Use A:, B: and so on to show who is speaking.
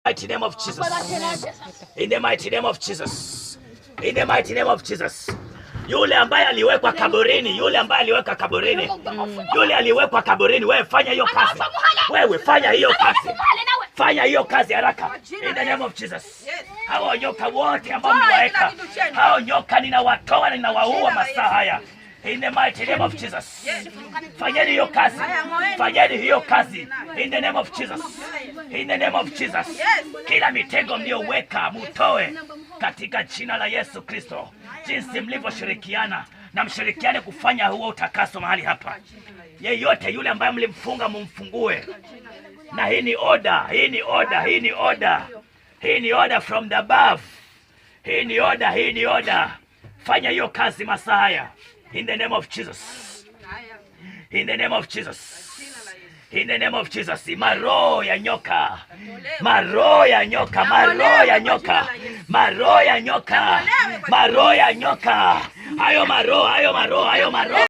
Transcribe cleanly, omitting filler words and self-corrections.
A: mighty name of Jesus. In the mighty name of Jesus. In the mighty name of Jesus. Yule ambaye aliwekwa kaburini, yule ambaye aliwekwa kaburini. Yule aliwekwa kaburini, wewe fanya hiyo kazi. Wewe fanya hiyo kazi. Fanya hiyo kazi haraka. In the name of Jesus. Hao nyoka wote ambao mliweka, hao nyoka ninawatoa na ninawaua masaa haya. In the mighty name of Jesus. Fanyeni hiyo kazi. Fanyeni hiyo kazi. In the name of Jesus. In the name of Jesus. Kila mitego mlioweka mutoe katika jina la Yesu Kristo. Jinsi mlivyoshirikiana na mshirikiane kufanya huo utakaso mahali hapa. Yeyote yule ambaye mlimfunga mumfungue. Na hii ni order, hii ni order, hii ni order. Hii ni order from the above. Hii ni order, hii ni order. Fanya hiyo kazi masaa haya. In the name of Jesus. In the name of Jesus. In the name of Jesus. Maroho ya nyoka. Maroho ya nyoka. Maroho ya nyoka. Maroho ya nyoka. Maroho ya nyoka. Hayo maroho, hayo maroho, hayo maroho.